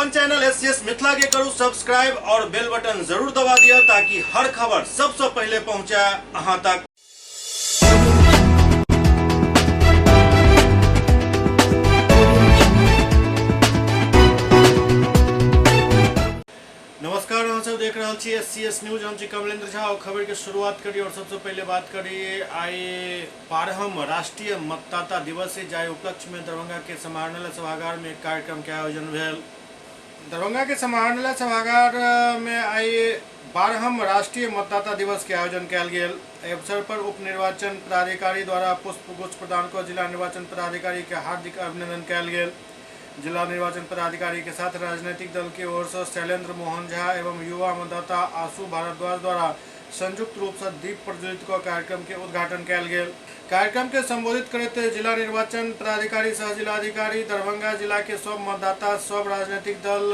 अपन channel SCS Mithila के करू subscribe और बेल बटन जरूर दबा दिया ताकि हर खबर सबसे पहले पहुंचे अहां तक। नमस्कार, हम सब देख रहे छी एससीएस न्यूज। हम छी कमलेंद्र झा और खबर के शुरुआत करी और सबसे पहले बात करिए आई 12वां राष्ट्रीय मतदाता दिवस है, जाय उपलक्ष्य में दरभंगा के समाहरणालय सभागार में एक कार्यक्रम के आयोजन भेल। दरभंगा के समाहरणालय सभागार में आई 12वां राष्ट्रीय मतदाता दिवस के आयोजन कयल गेल। अवसर पर उप निर्वाचन पदाधिकारी द्वारा पुष्प गुच्छ प्रदान कर जिला निर्वाचन पदाधिकारी के हार्दिक अभिनंदन कयल गेल। जिला निर्वाचन पदाधिकारी के साथ राजनीतिक दल की ओर से शैलेंद्र मोहन झा एवं युवा मतदाता आशु भारद्वाज द्वारा संयुक्त रूप से दीप प्रज्वलित कर कार्यक्रम के उद्घाटन कयल गेल। कार्यक्रम के संबोधित करते जिला निर्वाचन पदाधिकारी सह जिलाधिकारी दरभंगा जिला के सब मतदाता, सब राजनीतिक दल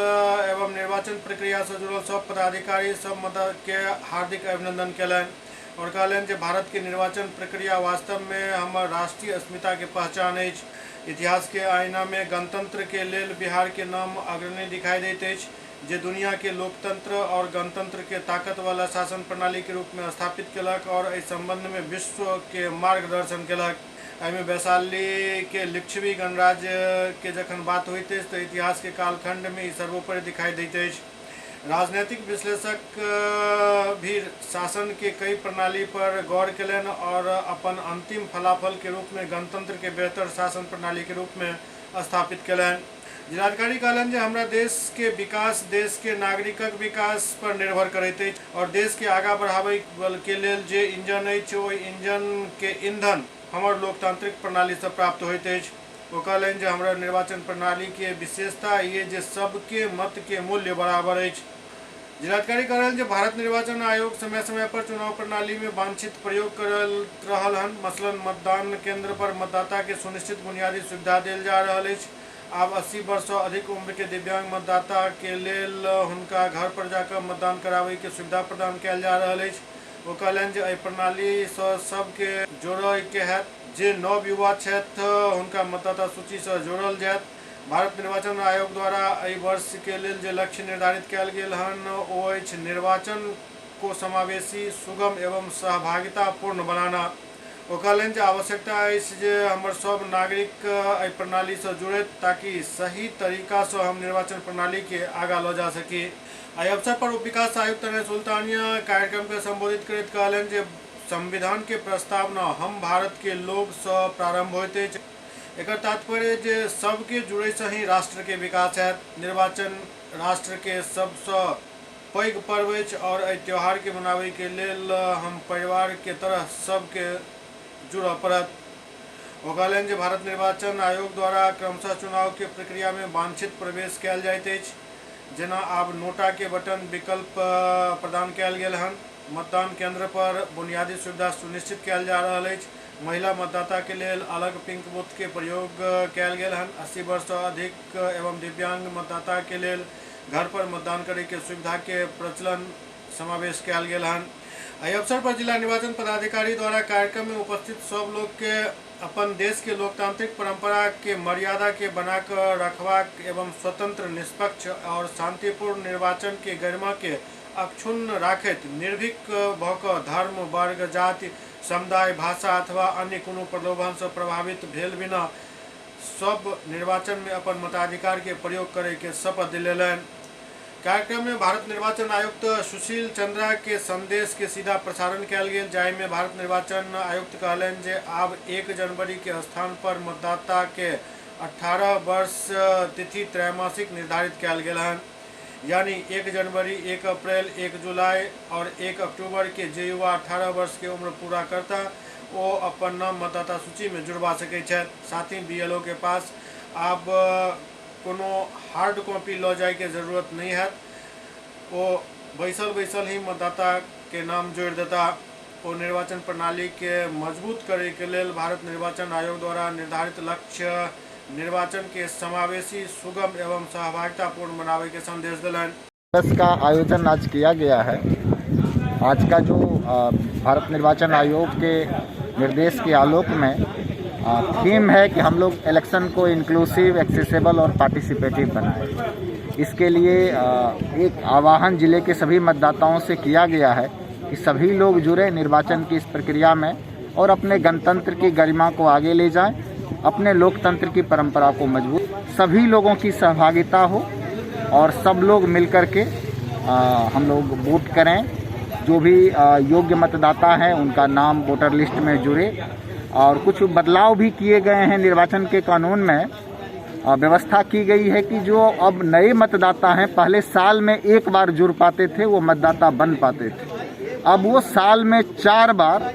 एवं निर्वाचन प्रक्रिया से जुड़ल सब पदाधिकारी सब मतदाता के हार्दिक अभिनंदन कयलनि और कहलनि जे भारत के निर्वाचन प्रक्रिया वास्तव में हमर राष्ट्रीय अस्मिता के पहचान अछि। इतिहास के आईना में गणतंत्र के लेल बिहार के नाम अग्रणी दिखाई देते अछि, जे दुनिया के लोकतंत्र और गणतंत्र के ताकत वाला शासन प्रणाली के रूप में स्थापित कलक और इस संबंध में विश्व के मार्गदर्शन कलक। एहिमे वैशाली के लिच्छवी गणराज्य के जखन बात होइत अछि तो इतिहास के कालखंड में सर्वोपरि दिखाई देते अछि। राजनीतिक विश्लेषक भी शासन के कई प्रणाली पर गौर कयलनि और अपन अंतिम फलाफल के रूप में गणतंत्र के बेहतर शासन प्रणाली के रूप में स्थापित कयलनि। जिलाधिकारी कहलनि जे हमरा देश के विकास देश के नागरिकक विकास पर निर्भर करैत अछि और देश के आगाँ बढ़ाबै के लेल जे इंजन अछि ओहि इंजन के ईंधन हमर लोकतांत्रिक प्रणाली से प्राप्त होइत अछि। वो कहलनि जे हमरा निर्वाचन प्रणाली के विशेषता ये जे सबके मत के मूल्य बराबर अछि। जिलाधिकारी कहलनि जे भारत निर्वाचन आयोग समय समय पर चुनाव प्रणाली में वांछित प्रयोग कर रहल हन। मसलन मतदान केंद्र पर मतदाता के सुनिश्चित बुनियादी सुविधा देल जा रहल अछि। आब 80 वर्ष से अधिक उम्र के दिव्यांग मतदाता के लेल हुनका घर पर जाकर मतदान कराबै के सुविधा प्रदान कयल जा रहल अछि। वो कहलनि जे एहि प्रणाली से सबके जोड़य के हैत, जे नव युवा छथि हुनका मतदाता सूची से जोड़ल जायत। भारत निर्वाचन आयोग द्वारा एहि वर्ष के लेल जे लक्ष्य निर्धारित कयल गेल हन ओ अछि निर्वाचन को समावेशी, सुगम एवं सहभागितापूर्ण बनाना। ओ कहलनि जे आवश्यकता अछि जे हमर सब नागरिक एहि प्रणाली से जुड़ैत ताकि सही तरीका से हम निर्वाचन प्रणाली के आगाँ लऽ जा सकी। एहि अवसर पर उप विकास आयुक्त अनय सुल्तानिया कार्यक्रम के संबोधित करैत कहलनि जे संविधान के प्रस्तावना हम भारत के लोग से प्रारंभ होइत अछि। एकर तात्पर्य जे सबके जुड़े से ही राष्ट्र के विकास है। निर्वाचन राष्ट्र के सबसे पैघ पर्व अछि और एहि त्यौहार के मनाबै के लेल हम परिवार के तरह सबके जुड़ऽ पड़त। ओ कहलनि जे भारत निर्वाचन आयोग द्वारा क्रमशः चुनाव के प्रक्रिया में वांछित प्रवेश कयल जाइत अछि, जेना आब नोटा के बटन विकल्प प्रदान कयल गेल हन। मतदान केंद्र पर बुनियादी सुविधा सुनिश्चित कयल जा रहल अछि। महिला मतदाता के लेल अलग पिंक बूथ के प्रयोग कयल गेल हन। 80 वर्ष से अधिक एवं दिव्यांग मतदाता के लेल घर पर मतदान करे के सुविधा के प्रचलन समावेश कयल गेल हन। एहि अवसर पर जिला निर्वाचन पदाधिकारी द्वारा कार्यक्रम में उपस्थित सब लोग के अपन देश के लोकतांत्रिक परंपरा के मर्यादा के बनाकर रखबाक एवं स्वतंत्र, निष्पक्ष और शांतिपूर्ण निर्वाचन के गरिमा के अक्षुण्ण राखैत निर्भीक भऽ कऽ धर्म, वर्ग, जाति, समुदाय, भाषा अथवा अन्य कोनो प्रलोभन से प्रभावित भेल बिना सब निर्वाचन में अपन मताधिकार के प्रयोग करे के शपथ दिलेलनि। कार्यक्रम में भारत निर्वाचन आयुक्त सुशील चंद्रा के संदेश के सीधा प्रसारण कयल गेल, जाहि में भारत निर्वाचन आयुक्त कहलनि जे आब 1 जनवरी के स्थान पर मतदाता के 18 वर्ष तिथि त्रैमासिक निर्धारित कयल गेल हन। यानी 1 जनवरी, 1 अप्रैल, 1 जुलाई और 1 अक्टूबर के जे युवा 18 वर्ष के उम्र पूरा करता वो अपन नाम मतदाता सूची में जुड़वा सकै छथि। साथ ही बीएलओ के पास अब कोनो हार्ड कॉपी लऽ जाय के जरूरत नहीं है, वो बैसल ही मतदाता के नाम जोड़ देता। वो निर्वाचन प्रणाली के मजबूत करे के लेल भारत निर्वाचन आयोग द्वारा निर्धारित लक्ष्य निर्वाचन के समावेशी, सुगम एवं सहभागितापूर्ण बनावे के संदेश दिलन। दिवस का आयोजन आज किया गया है। आज का जो भारत निर्वाचन आयोग के निर्देश के आलोक में थीम है कि हम लोग इलेक्शन को इंक्लूसिव, एक्सेसिबल और पार्टिसिपेटिव बनाएं। इसके लिए एक आह्वान जिले के सभी मतदाताओं से किया गया है कि सभी लोग जुड़े निर्वाचन की इस प्रक्रिया में और अपने गणतंत्र की गरिमा को आगे ले जाएं, अपने लोकतंत्र की परंपरा को मजबूत, सभी लोगों की सहभागिता हो और सब लोग मिलकर के हम लोग वोट करें। जो भी योग्य मतदाता हैं उनका नाम वोटर लिस्ट में जुड़े। और कुछ बदलाव भी किए गए हैं निर्वाचन के कानून में। व्यवस्था की गई है कि जो अब नए मतदाता हैं, पहले साल में एक बार जुड़ पाते थे, वो मतदाता बन पाते थे, अब वो साल में 4 बार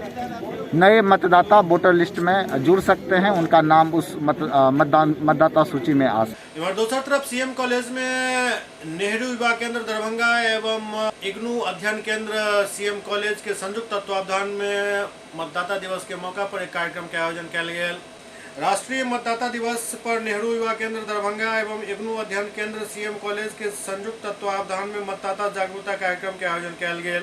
नए मतदाता वोटर लिस्ट में जुड़ सकते हैं, उनका नाम उस मतदाता सूची में आ सकता है। दूसरी तरफ सीएम कॉलेज में नेहरू युवा केंद्र दरभंगा एवं इग्नू अध्ययन केंद्र सीएम कॉलेज के संयुक्त तत्वावधान में मतदाता दिवस के मौका पर एक कार्यक्रम के आयोजन किया गया। राष्ट्रीय मतदाता दिवस पर नेहरू युवा केंद्र दरभंगा एवं इग्नू अध्ययन केंद्र सीएम कॉलेज के संयुक्त तत्वावधान में मतदाता जागरूकता कार्यक्रम के आयोजन किया गया।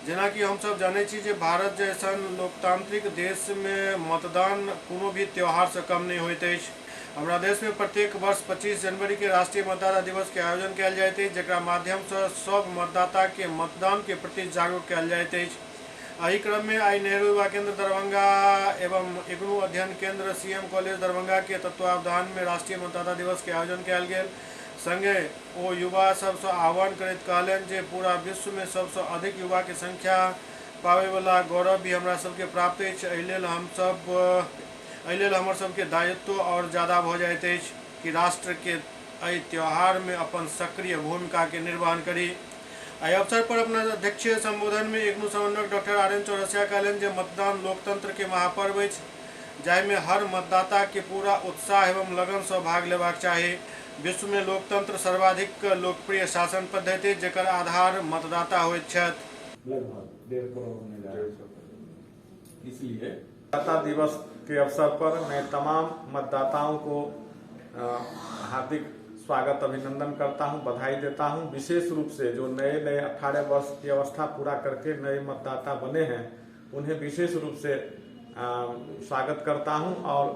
जेना कि हम सब जाने छी जे भारत जैसन लोकतांत्रिक देश में मतदान कोनो भी त्यौहार से कम नहीं होइत अछि। हमरा देश में प्रत्येक वर्ष 25 जनवरी के राष्ट्रीय मतदाता दिवस के आयोजन कयल जाइत अछि, जेकरा माध्यम से सब मतदाता के मतदान के प्रति जागरूक कयल जाइत अछि। एहि क्रम में आई नेहरू युवा केंद्र दरभंगा एवं इग्नू अध्ययन केंद्र सीएम कॉलेज दरभंगा के तत्वावधान में राष्ट्रीय मतदाता दिवस के आयोजन कयल गेल। संगे ओ युवा सबसे आह्वान करैत कहलनि जे पूरा विश्व में सबसे अधिक युवा के संख्या पावे वाला गौरव भी हमरा सबके प्राप्त अछि। एहि लेल हमर सबके दायित्व और ज्यादा भ जाइत अछि कि राष्ट्र के एहि त्योहार में अपन सक्रिय भूमिका के निर्वहन करी। एहि अवसर पर अपना अध्यक्षीय संबोधन में इग्नू समन्वयक डॉक्टर RN चौरसिया कहलनि जे मतदान लोकतंत्र के महापर्व अछि, जाहि में हर मतदाता के पूरा उत्साह एवं लगन से भाग लेबाक चाही। विश्व में लोकतंत्र सर्वाधिक लोकप्रिय शासन पद्धति जेकर आधार मतदाता होइत छथि। लगभग 1.5 करोड़ होने जा रहे हैं। इसलिए मतदाता दिवस के अवसर पर मैं तमाम मतदाताओं को हार्दिक स्वागत अभिनंदन करता हूं, बधाई देता हूं। विशेष रूप से जो नए 18 वर्ष की अवस्था पूरा करके नए मतदाता बने हैं, उन्हें विशेष रूप से स्वागत करता हूं। और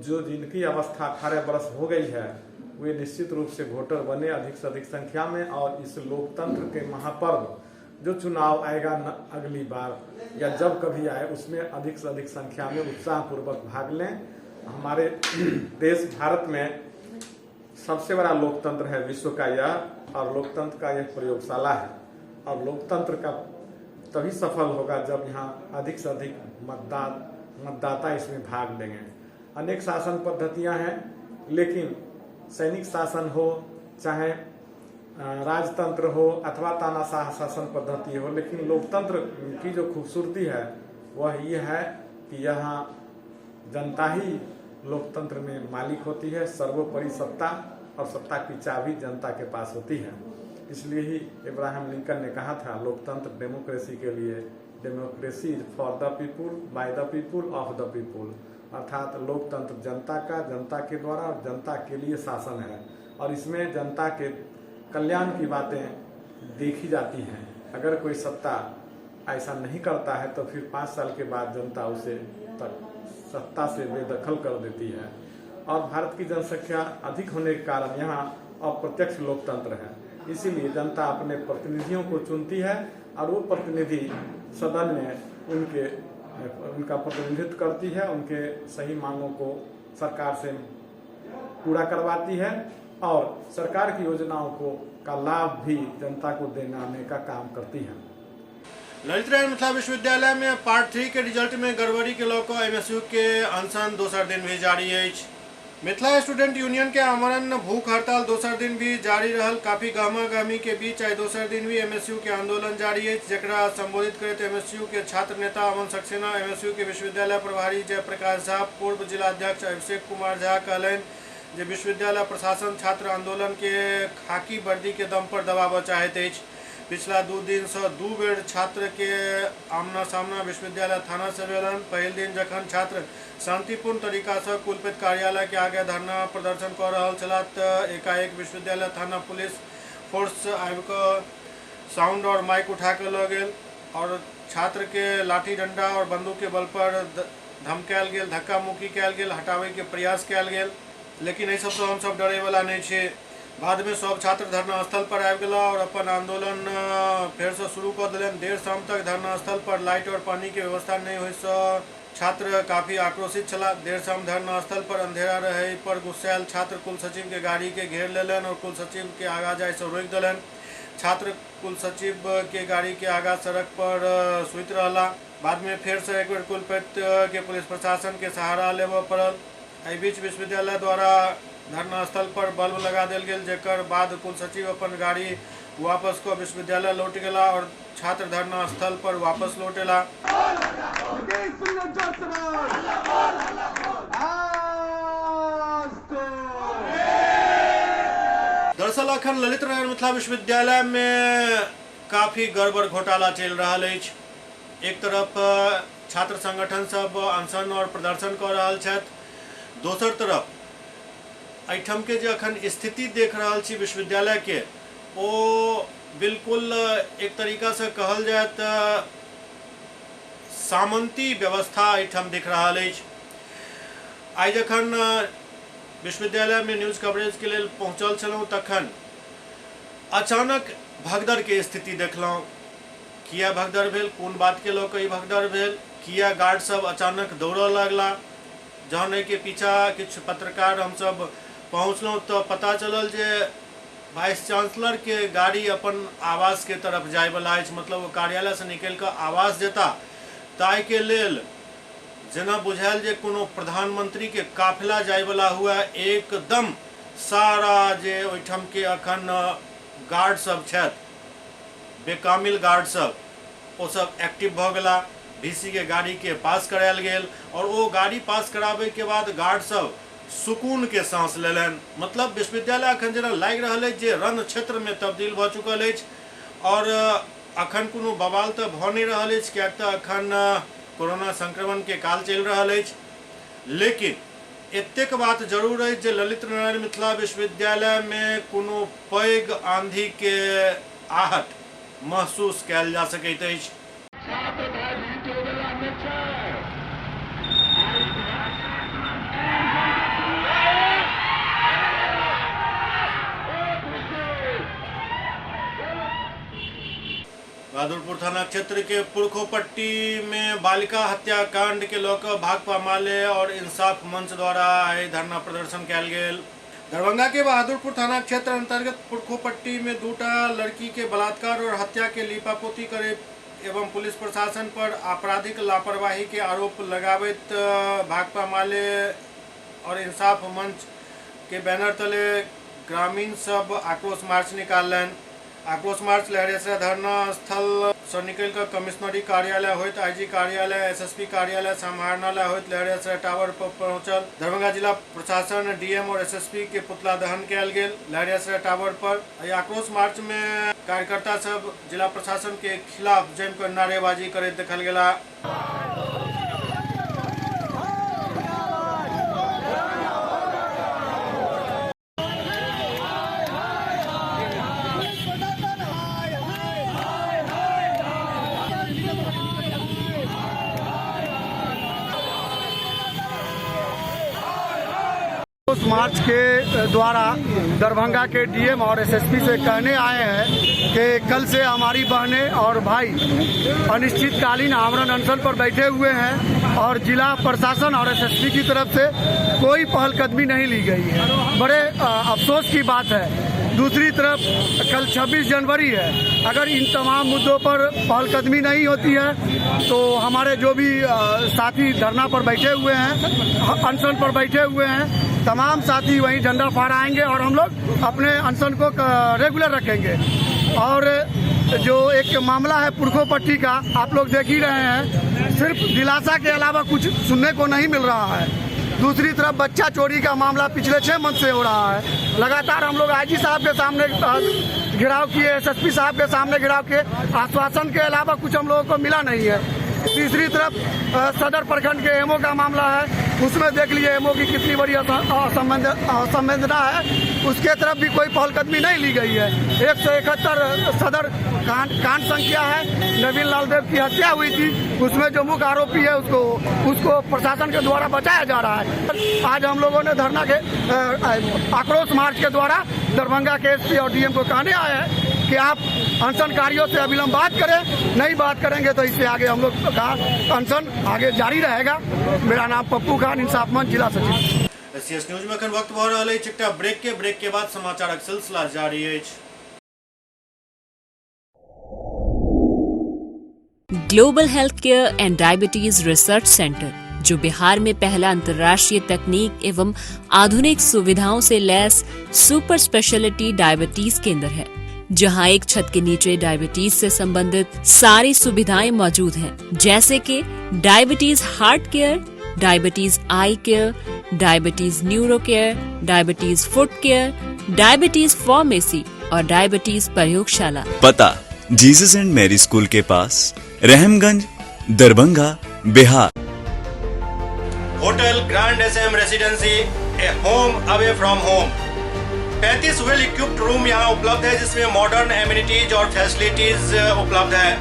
जो जिनकी अवस्था 18 वर्ष हो गई है, वे निश्चित रूप से वोटर बने अधिक से अधिक संख्या में। और इस लोकतंत्र के महापर्व जो चुनाव आएगा अगली बार या जब कभी आए, उसमें अधिक से अधिक संख्या में उत्साहपूर्वक भाग लें। हमारे देश भारत में सबसे बड़ा लोकतंत्र है विश्व का यह, और लोकतंत्र का यह प्रयोगशाला है। और लोकतंत्र का तभी सफल होगा जब यहाँ अधिक से अधिक मतदाता इसमें भाग लेंगे। अनेक शासन पद्धतियाँ हैं, लेकिन सैनिक शासन हो, चाहे राजतंत्र हो अथवा तानाशाह शासन पद्धति हो, लेकिन लोकतंत्र की जो खूबसूरती है वह ये है कि यहाँ जनता ही लोकतंत्र में मालिक होती है। सर्वोपरि सत्ता और सत्ता की चाबी जनता के पास होती है। इसलिए ही इब्राहिम लिंकन ने कहा था, लोकतंत्र डेमोक्रेसी के लिए, democracy is for the people, by the people, of the people. अर्थात लोकतंत्र जनता का, जनता के द्वारा और जनता के लिए शासन है। और इसमें जनता के कल्याण की बातें देखी जाती हैं। अगर कोई सत्ता ऐसा नहीं करता है तो फिर 5 साल के बाद जनता उसे सत्ता से बेदखल कर देती है। और भारत की जनसंख्या अधिक होने के कारण यहाँ अप्रत्यक्ष लोकतंत्र है। इसीलिए जनता अपने प्रतिनिधियों को चुनती है और वो प्रतिनिधि सदन में उनका प्रतिनिधित्व करती है, उनके सही मांगों को सरकार से पूरा करवाती है और सरकार की योजनाओं का लाभ भी जनता को देने का काम करती है। ललित नारायण मिथिला विश्वविद्यालय में पार्ट 3 के रिजल्ट में गड़बड़ी के लऽ कऽ MSU के अनशन दोसर दिन भी जारी अछि। मिथिला स्टूडेंट यूनियन के आमरण भूख हड़ताल दोसर दिन भी जारी रहल। काफी गहमा गहमी के बीच आई दोसर दिन भी MSU के आंदोलन जारी है, जेकरा संबोधित करते MSU के छात्र नेता अमन सक्सेना, MSU के विश्वविद्यालय प्रभारी जयप्रकाश झा, पूर्व जिलाध्यक्ष अभिषेक कुमार झा कहलनि जे विश्वविद्यालय प्रशासन छात्र आंदोलन के खाकी वर्दी के दम पर दबाव चाहैत अछि। पिछला 2 दिन से 2 बेर छात्र के आमना सामना विश्वविद्यालय थाना से भेलन। पहिल दिन जखन छात्र शांतिपूर्ण तरीका से कुलपति कार्यालय के आगे धरना प्रदर्शन कर रहल छलाह तऽ एकाएक विश्वविद्यालय थाना पुलिस फोर्स आबि कऽ साउंड और माइक उठा के लऽ गेल और छात्र के लाठी डंडा और बंदूक के बल पर धमकायल गेल, धक्का मुक्की कयल गेल, हटावे के प्रयास कयल गेल। लेकिन एहि सबसँ हमसब डरे वाला नहीं छे। बाद में सब छात्र धरना स्थल पर आबि गेला और अपन आंदोलन फेर से शुरू कर दिलन। देर शाम तक धरना स्थल पर लाइट और पानी के व्यवस्था नहीं होय से छात्र काफी आक्रोशित छला। देर शाम धरना स्थल पर अंधेरा रहे पर गुस्सायल छात्र कुल सचिव के गाड़ी के घेर लेलन और कुल सचिव के आगा जाय से रोक दिलन। छात्र कुल सचिव के गाड़ी के आगा सड़क पर सुत रहला। बाद में फिर से एक बेर कुलपति के पुलिस प्रशासन के सहारा लेबऽ पड़ल। एहि बीच विश्वविद्यालय द्वारा धरना स्थल पर बल्ब लगा देल गेल, जेकर बाद कुल सचिव अपन गाड़ी वापस को विश्वविद्यालय लौट गेला और छात्र धरना स्थल पर वापस लौटेला। दरअसल अखन ललित नारायण मिथिला विश्वविद्यालय में काफी गड़बड़ घोटाला चल रहा है। एक तरफ छात्र संगठन सब अनशन और प्रदर्शन कर रहा है, दोसर तरफ एहिठाम के जे अखन स्थिति देख रहा छी विश्वविद्यालय के, ओ बिल्कुल एक तरीका से कहल जाए तो सामंती व्यवस्था एहिठाम दिख रहा है। आई जखन विश्वविद्यालय में न्यूज कवरेज के लिए पहुँचल छलहुँ तखन अचानक भगदड़ के स्थिति देखलहुँ। किया भगदड़ भेल, कोन बात के लऽ कऽ ई भगदड़ भेल, किया गार्ड सब अचानक दौड़ऽ लगला। जहन के पीछा किछु पत्रकार हम सब पहुँचलहुँ तो पता चलल जे वाइस चांसलर के गाड़ी अपन आवास के तरफ जाय वाला अछि, मतलब वो कार्यालय से निकल कऽ आवास जेता। ताहि के लेल जेना बुझायल जे कोनो प्रधानमंत्री के काफिला जाय वाला हुआ, एकदम सारा जे ओहिठाम के अखन गार्ड सब छथि, बेकामिल गार्ड सब, ओ सब एक्टिव भऽ गेला। डीसी के गाड़ी के पास करायल गेल और वो गाड़ी पास कराबे के बाद गार्ड सब सुकून के सांस लेलन। मतलब विश्वविद्यालय अखन जेना लागि रहल अछि जे रण क्षेत्र में तब्दील भऽ चुकल अछि और अखन कोनो बवाल तऽ भऽ नहि रहल अछि, कियाक तऽ अखन कोरोना संक्रमण के काल चलि रहल अछि। लेकिन एतेक बात जरूर अछि जे ललित नारायण मिथिला विश्वविद्यालय में कोनो पैघ आंधी के आहट महसूस कयल जा सकैत अछि। बहादुरपुर थाना क्षेत्र के पुरखोपट्टी में बालिका हत्याकांड के लोक भाकपा माले और इंसाफ मंच द्वारा आइ धरना प्रदर्शन कयल गेल। दरभंगा के बहादुरपुर थाना क्षेत्र अंतर्गत पुरखोपट्टी में दूटा लड़की के बलात्कार और हत्या के लीपापोती करे एवं पुलिस प्रशासन पर आपराधिक लापरवाही के आरोप लगावैत भाकपा माले और इंसाफ मंच के बैनर तले ग्रामीण सब आक्रोश मार्च निकालन। आक्रोश मार्च लहरियासराय धरना स्थल से निकल कर कमिश्नरी कार्यालय होइत आईजी कार्यालय, एसएसपी कार्यालय, समाहरणालय होइत लहरियासराय टावर पर पहुंचल। दरभंगा जिला प्रशासन, डीएम और एसएसपी के पुतला दहन कयल गेल लहरियासराय टावर पर। आक्रोश मार्च में कार्यकर्ता सब जिला प्रशासन के खिलाफ जमकर नारेबाजी करैत देखल गेला। उस मार्च के द्वारा दरभंगा के डीएम और एसएसपी से कहने आए हैं कि कल से हमारी बहनें और भाई अनिश्चितकालीन आमरण अनशन पर बैठे हुए हैं और जिला प्रशासन और एसएसपी की तरफ से कोई पहलकदमी नहीं ली गई है। बड़े अफसोस की बात है। दूसरी तरफ कल 26 जनवरी है, अगर इन तमाम मुद्दों पर पहलकदमी नहीं होती है तो हमारे जो भी साथी धरना पर बैठे हुए हैं, अनशन पर बैठे हुए हैं, तमाम साथी वहीं झंडा फहराएंगे और हम लोग अपने अनशन को रेगुलर रखेंगे। और जो एक मामला है पुरखोपट्टी का, आप लोग देख ही रहे हैं, सिर्फ दिलासा के अलावा कुछ सुनने को नहीं मिल रहा है। दूसरी तरफ बच्चा चोरी का मामला पिछले 6 महीने से हो रहा है। लगातार हम लोग आईजी साहब के सामने घिराव किए, एसएसपी साहब के सामने घिराव किए, आश्वासन के अलावा कुछ हम लोगों को मिला नहीं है। तीसरी तरफ सदर प्रखंड के एमओ का मामला है, उसमें देख लीजिए एमओ की कितनी बड़ी असंवेदना है। उसके तरफ भी कोई पहलकदमी नहीं ली गई है। 171 सदर कांड संख्या है, नवीन लाल देव की हत्या हुई थी, उसमें जो मुख्य आरोपी है उसको प्रशासन के द्वारा बचाया जा रहा है। आज हम लोगों ने धरना के आक्रोश मार्च के द्वारा दरभंगा के एसपी और डीएम को कहने आए हैं कि आप अनशनकारियों से अविलंब बात करें, नहीं बात करेंगे तो इससे आगे हम लोग का अनशन आगे जारी रहेगा। मेरा नाम पप्पू खान, इंसाफ मंच जिला सचिव। एससीएस न्यूज में वक्त भऽ रहल अछि एकटा ब्रेक के बाद समाचारक सिलसिला जारी अछि। Global health care and diabetes research centre, जो बिहार में पहला अंतर्राष्ट्रीय तकनीक एवं आधुनिक सुविधाओं से लैस सुपर स्पेशलिटी डायबिटीज केंद्र है, जहां एक छत के नीचे डायबिटीज से संबंधित सारी सुविधाएं मौजूद हैं, जैसे कि diabetes heart care, diabetes eye care, diabetes neuro care, diabetes foot care, diabetes pharmacy और डायबिटीज प्रयोगशाला। पता जीसस एंड मैरी स्कूल के पास, Rahamganj, Darbhanga, Bihar. Hotel grand SM residency, a home away from home. 35 well equipped room यहाँ उपलब्ध है, जिसमें modern amenities और फैसिलिटीज उपलब्ध है।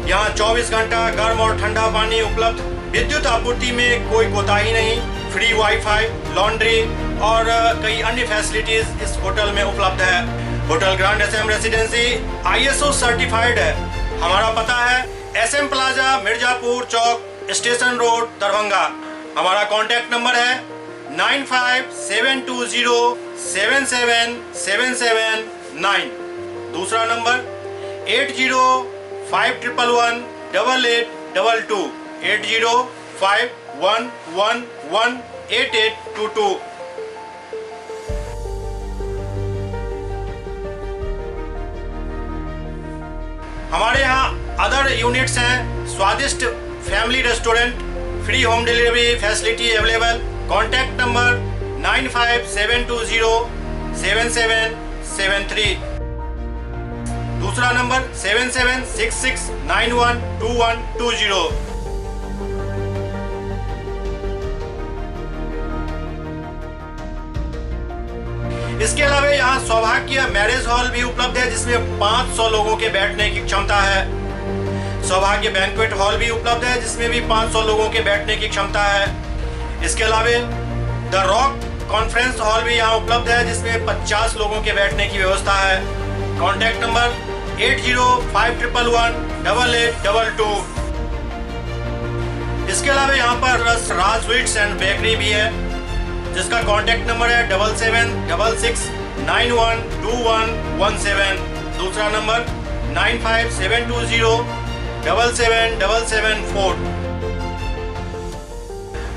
यहाँ 24 घंटा गर्म और ठंडा पानी उपलब्ध। विद्युत आपूर्ति में कोई कोताही नहीं। फ्री वाईफाई, लॉन्ड्री और कई अन्य फैसिलिटीज इस होटल में उपलब्ध है। Hotel grand SM residency ISO certified है। हमारा पता है SM plaza, Mirzapur Chowk, station road, Darbhanga. हमारा कॉन्टैक्ट नंबर है 9572077779। दूसरा नंबर 8051118822, 8051118822। हमारे यहाँ अदर यूनिट्स हैं, स्वादिष्ट family restaurant, free home delivery facility available. Contact number 9572077773। दूसरा नंबर 7766912120। इसके अलावा यहाँ सौभाग्य मैरिज हॉल भी उपलब्ध है, जिसमें 500 लोगों के बैठने की क्षमता है। सौभाग्य बैंक्वेट हॉल भी उपलब्ध है, जिसमें भी 500 लोगों के बैठने की क्षमता है। इसके अलावा द रॉक कॉन्फ्रेंस हॉल भी यहाँ उपलब्ध है, जिसमें 50 लोगों के बैठने की व्यवस्था है। Contact number 8051118822। इसके अलावा यहाँ पर राज स्वीट्स एंड बेकरी भी है, जिसका कॉन्टैक्ट नंबर है 7766912117। दूसरा नंबर 9572077774।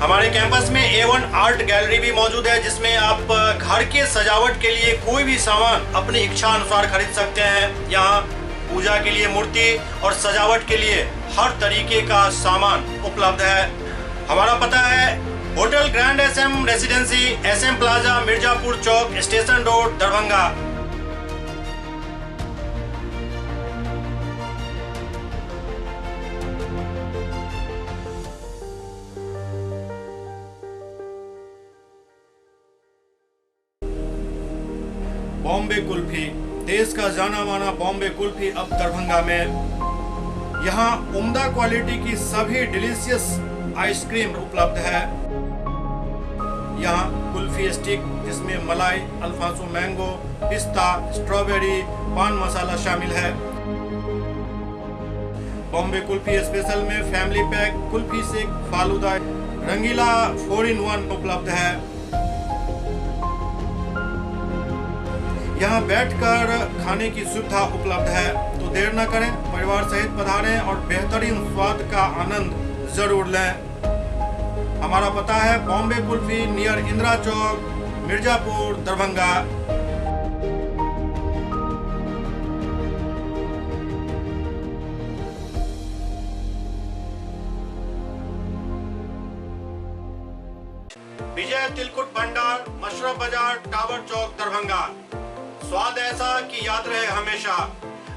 हमारे कैंपस में A1 आर्ट गैलरी भी मौजूद है, जिसमें आप घर के सजावट के लिए कोई भी सामान अपनी इच्छा अनुसार खरीद सकते हैं। यहाँ पूजा के लिए मूर्ति और सजावट के लिए हर तरीके का सामान उपलब्ध है। हमारा पता है hotel grand SM residency, SM plaza, Mirzapur Chowk, station road, Darbhanga. Bombay kulfi, देश का जाना माना बॉम्बे कुल्फी अब दरभंगा में। यहाँ उम्दा क्वालिटी की सभी डिलीशियस आइसक्रीम उपलब्ध है। यहाँ कुल्फी स्टिक, जिसमें मलाई, अल्फांसो मैंगो, पिस्ता, स्ट्रॉबेरी, पान मसाला शामिल है। बॉम्बे कुल्फी स्पेशल में फैमिली पैक, कुल्फी सेक, फालूदा, रंगीला 4-in-1 उपलब्ध है। यहाँ बैठकर खाने की सुविधा उपलब्ध है, तो देर न करें, परिवार सहित पधारें और बेहतरीन स्वाद का आनंद जरूर लें। हमारा पता है बॉम्बे कुल्फी, नियर इंदिरा चौक, मिर्जापुर, दरभंगा। विजय तिलकुट भंडार, मशरफ बाजार, टावर चौक, दरभंगा। स्वाद ऐसा कि याद रहे हमेशा।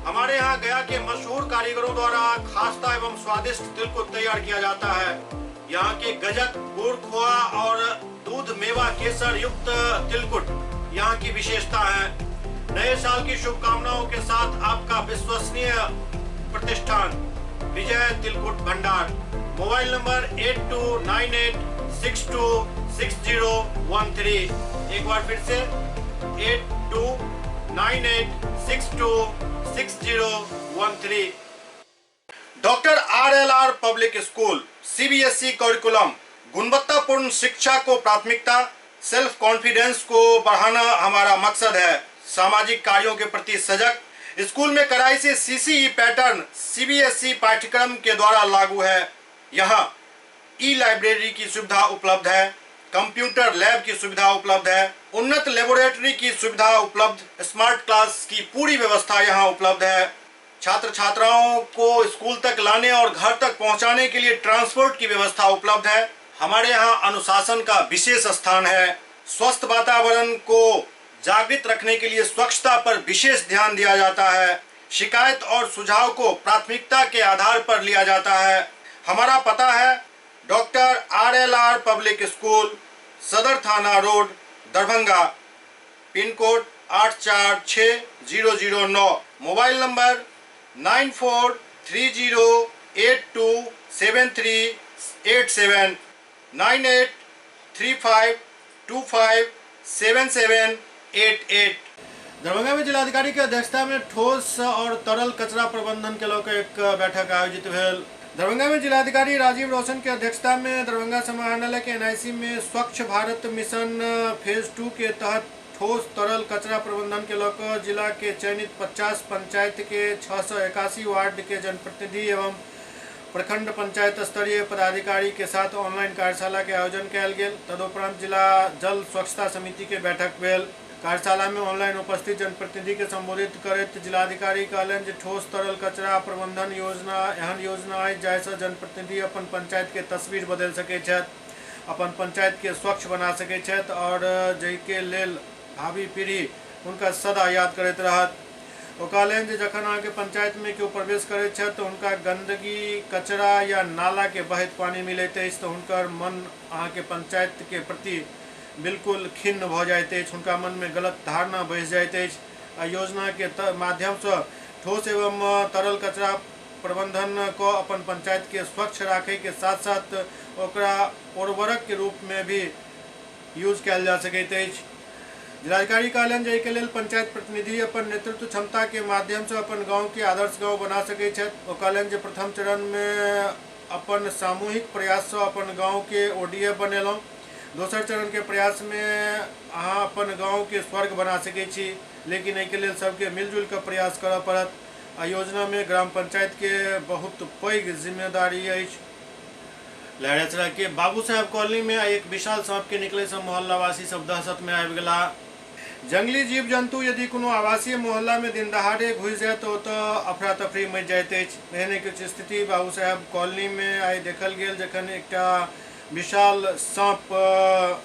हमारे यहाँ गया के मशहूर कारीगरों द्वारा खास्ता एवं स्वादिष्ट तिलकुट तैयार किया जाता है। यहाँ के गजक, गुड़, खोआ और दूध मेवा केसर युक्त तिलकुट यहाँ की विशेषता है। नए साल की शुभकामनाओं के साथ आपका विश्वसनीय प्रतिष्ठान विजय तिलकुट भंडार। Mobile number 8298626013। एक बार फिर से 8298626013। Doctor RLR public school CBSE curriculum गुणवत्तापूर्ण शिक्षा को प्राथमिकता, सेल्फ कॉन्फिडेंस को बढ़ाना हमारा मकसद है। सामाजिक कार्यों के प्रति सजग। स्कूल में कड़ाई से CCE पैटर्न CBSE पाठ्यक्रम के द्वारा लागू है। यहाँ लाइब्रेरी की सुविधा उपलब्ध है, कंप्यूटर लैब की सुविधा उपलब्ध है, उन्नत लेबोरेटरी की सुविधा उपलब्ध, स्मार्ट क्लास की पूरी व्यवस्था यहाँ उपलब्ध है। छात्र छात्राओं को स्कूल तक लाने और घर तक पहुँचाने के लिए ट्रांसपोर्ट की व्यवस्था उपलब्ध है। हमारे यहाँ अनुशासन का विशेष स्थान है। स्वस्थ वातावरण को जागृत रखने के लिए स्वच्छता पर विशेष ध्यान दिया जाता है। शिकायत और सुझाव को प्राथमिकता के आधार पर लिया जाता है। हमारा पता है डॉक्टर RLR पब्लिक स्कूल, सदर थाना road, Darbhanga, pin code 846009। Mobile number 9430827387 9835257788। Darbhanga में जिलाधिकारी की अध्यक्षता में ठोस और तरल कचरा प्रबंधन के लोग एक बैठक आयोजित भेल। दरभंगा में जिलाधिकारी राजीव रोशन की अध्यक्षता में दरभंगा समाहरणालय के NIC में स्वच्छ भारत मिशन फेज 2 के तहत ठोस तरल कचरा प्रबंधन के लेकर जिला के चयनित 50 पंचायत के 681 वार्ड के जनप्रतिनिधि एवं प्रखंड पंचायत स्तरीय पदाधिकारी के साथ ऑनलाइन कार्यशाला के आयोजन कयल गेल। तदुपरांत जिला जल स्वच्छता समिति के बैठक भेल। कार्यशाला में ऑनलाइन उपस्थित जनप्रतिनिधि के संबोधित करते जिलाधिकारी कहलनि जे ठोस तरल कचरा प्रबंधन योजना एहन योजना है जाहिसँ जनप्रतिनिधि अपन पंचायत के तस्वीर बदल सकै छथि, अपन पंचायत के स्वच्छ बना सकै छथि और जाहिके लेल भावी पीढ़ी हुनका सदा याद करैत रहत। ओ कहलनि जे जखन अहाँके पंचायत में केओ प्रवेश करैत छथि तऽ हुनका गंदगी, कचरा या नाला के बहैत पानी मिलैत अछि तऽ हुनकर मन अहाँके पंचायत के प्रति बिल्कुल खिन्न भ जाइत अछि, हुनका मन में गलत धारणा बैस जाइत अछि। योजना के माध्यम से ठोस एवं तरल कचरा प्रबंधन को अपन पंचायत के स्वच्छ रखे के साथ साथ ओकरा उर्वरक के रूप में भी यूज कयल जा सकैत अछि। जिलाधिकारी कहलनि जे एहिके लेल पंचायत प्रतिनिधि अपन नेतृत्व क्षमता के माध्यम से अपन गांव के आदर्श गांव बना सकैत छथि। ओ कहलनि जे प्रथम चरण में अपन सामूहिक प्रयास से अपन गांव के ODF बनेलहुँ। दोसर चरण के प्रयास में अहाँ अपन गांव के स्वर्ग बना सकैत छी, लेकिन एहिके लेल सबके मिलजुल के प्रयास करऽ पड़त। योजना में ग्राम पंचायत के बहुत पैघ जिम्मेदारी अछि। लहरियासराय के बाबू साहब कॉलोनी में एक विशाल सांप के निकले से मोहल्लावासी सब दहशत में आबि गेला। जंगली जीव जंतु यदि कोनो आवासीय मोहल्ला में दिन दहाड़े घुस जाए तो अफरा तफरी मच जाइत अछि। एहने किछु स्थिति बाबू साहब कॉलोनी में आइ देखल गेल जखन एकटा विशाल सांप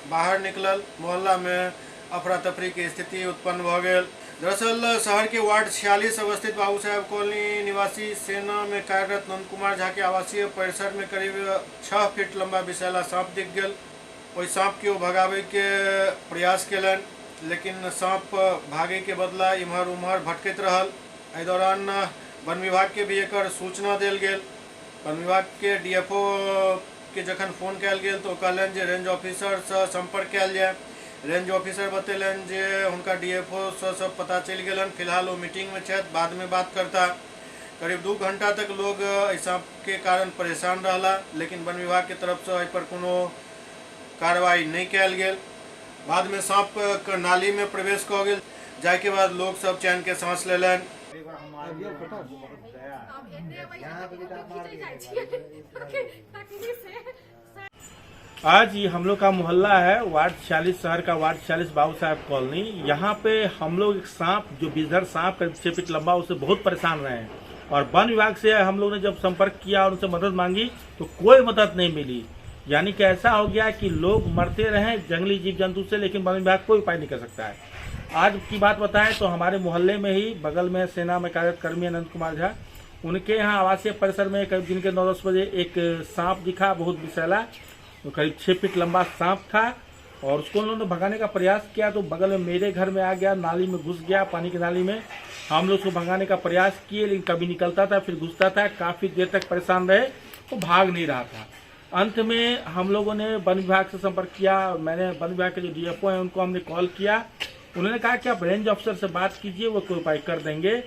बाहर निकलल, मोहल्ला में अफरा तफरी के स्थिति उत्पन्न भ गेल। दरअसल शहर के वार्ड 46 अवस्थित बाबू साहब कॉलोनी निवासी सेना में कार्यरत नंद कुमार झा के आवासीय परिसर में करीब 6 फीट लंबा विषैला सांप दिख गेल। ओहि सांप के भगावे के प्रयास केलन, लेकिन सांप भागे के बदला इम्हर उम्हर भटकैत रहल। एहि दौरान वन विभाग के भी एकर सूचना देल गेल। वन विभाग के DFO के जखन फोन कयल गेल तो कहलनि जे रेंज ऑफिसर से संपर्क कयल जाय। रेंज ऑफिसर बतेलनि जे हुनका DFO से सब पता चलि गेलनि, फिलहाल वो मीटिंग में छथि, बाद में बात करता। करीब 2 घंटा तक लोग एहि सांप के कारण परेशान रहला, लेकिन वन विभाग के तरफ से एहि पर कोनो कार्रवाई नहीं कयल गेल। बाद में सांप नाली में प्रवेश कऽ गेल, जाय के बाद लोग सब चैन के सांस लेलनि। आज ये हम लोग का मोहल्ला है वार्ड 46, शहर का वार्ड 46 बाबू साहब कॉलोनी। यहाँ पे हम लोग एक सांप जो बिजधर सांप करीब 6 फीट लंबा, उससे बहुत परेशान रहे हैं और वन विभाग से हम लोग ने जब संपर्क किया और उनसे मदद मांगी तो कोई मदद नहीं मिली। यानी कि ऐसा हो गया कि लोग मरते रहे जंगली जीव जंतु से, लेकिन वन विभाग कोई उपाय नहीं कर सकता है। आज की बात बताएं तो हमारे मोहल्ले में ही बगल में सेना में कार्यरत कर्मी नंद कुमार झा, उनके यहाँ आवासीय परिसर में करीब दिन के 9-10 बजे एक सांप दिखा, बहुत विषैला, करीब 6 फीट लंबा सांप था और उसको उन्होंने भगाने का प्रयास किया तो बगल में मेरे घर में आ गया, नाली में घुस गया, पानी की नाली में। हम लोग उसको भगाने का प्रयास किए लेकिन कभी निकलता था फिर घुसता था, काफ़ी देर तक परेशान रहे, वो भाग नहीं रहा था। अंत में हम लोगों ने वन विभाग से संपर्क किया, मैंने वन विभाग के जो डीएफओ हैं उनको हमने कॉल किया। उन्होंने कहा कि आप रेंज ऑफिसर से बात कीजिए, वो कोई उपाय कर देंगे।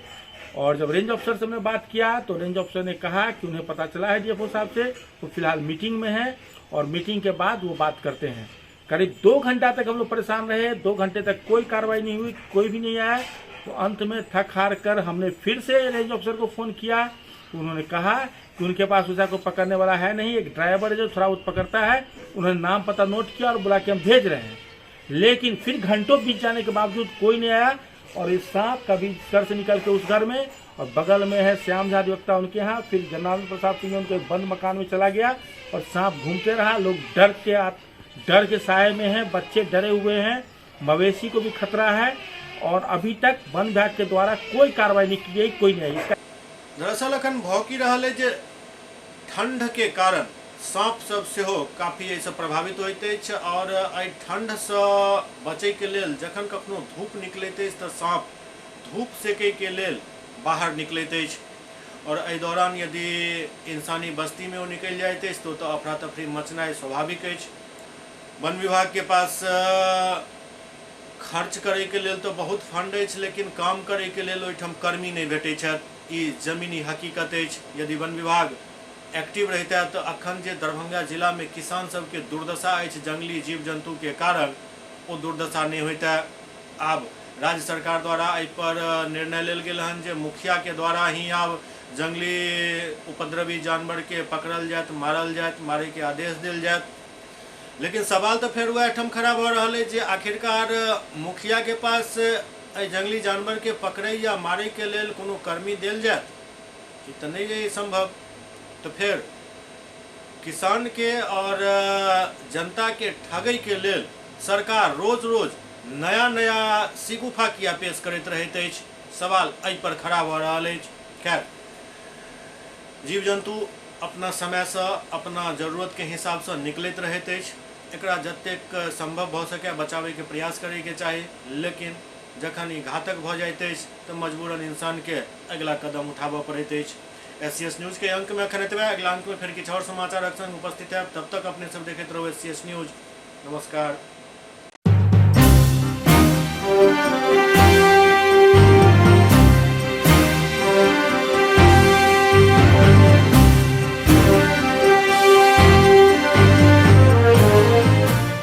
और जब रेंज ऑफिसर से हमने बात किया तो रेंज ऑफिसर ने कहा कि उन्हें पता चला है डीएफओ साहब से, वो फिलहाल मीटिंग में है और मीटिंग के बाद वो बात करते हैं। करीब 2 घंटा तक हम लोग परेशान रहे, 2 घंटे तक कोई कार्रवाई नहीं हुई, कोई भी नहीं आया। तो अंत में थक हार कर हमने फिर से रेंज ऑफिसर को फ़ोन किया। तो उन्होंने कहा कि उनके पास उसे को पकड़ने वाला है नहीं, एक ड्राइवर है जो थोड़ा बहुत पकड़ता है। उन्होंने नाम पता नोट किया और बोला कि हम भेज रहे हैं। लेकिन फिर घंटों बीत जाने के बावजूद कोई नहीं आया और इस सांप कभी घर से निकल के उस घर में और बगल में है श्याम झा अधिवक्ता उनके यहाँ, फिर जनार्दन प्रसाद सिंह उनके एक बंद मकान में चला गया और सांप घूमते रहा। लोग डर के साए में हैं, बच्चे डरे हुए हैं, मवेशी को भी खतरा है और अभी तक वन विभाग के द्वारा कोई कार्रवाई नहीं की गई, कोई नहीं आई। दरअसल अखन भौंकी रहल है जे ठंड के कारण सांप सब सेहो काफी एहिसँ प्रभावित होइत अछि और एहि ठंड से बचै के लेल जखन कखनो धूप निकलैत अछि तऽ सांप धूप सेकै के लेल बाहर निकलैत अछि और एहि दौरान यदि इंसानी बस्ती में ओ निकलि जाइत अछि तऽ ओतऽ अफरा तफरी मचनाइ स्वाभाविक अछि। वन विभाग के पास खर्च करे के लेल तो बहुत फंड अछि लेकिन काम करे के लेल ओहिठाम कर्मी नहीं भेटै छथि। ई जमीनी हकीकत अछि। यदि वन विभाग एक्टिव रहता तो अखन जे दरभंगा जिला में किसान सब के दुर्दशा अछि जंगली जीव जंतु के कारण वो दुर्दशा नहीं होता। आब राज्य सरकार द्वारा एहि पर निर्णय लेल गेल हन जे मुखिया के द्वारा ही आब जंगली उपद्रवी जानवर के पकड़ल जायत, मारल जायत, मारे के आदेश दिल जायत। लेकिन सवाल तो फिर वह ठाम खड़ा भ रहा है जे आखिरकार मुखिया के पास जंगली जानवर के पकड़े या मारे के लेल कोनो कर्मी दिल जायत, ई तो नहीं है संभव। तो फिर किसान के और जनता के ठगई के लेल सरकार रोज रोज नया नया सिगुफा किया पेश करैत रहैत अछि, सवाल एहि पर खड़ा भ रहा है। खैर, जीव जंतु अपना समय से अपना जरूरत के हिसाब से निकलैत रहैत अछि, एकरा जतेक संभव भ सके बचावे के प्रयास करे के चाही। लेकिन जखन ई घातक भ जाइत अछि तो मजबूरन इंसान के अगला कदम उठाबऽ पड़ैत अछि। SCS न्यूज के अंक में अखन एतबे, अगला अंक में फिर किछु और समाचार संग उपस्थित है। तब तक अपने सब देखते रहो SCS न्यूज। नमस्कार।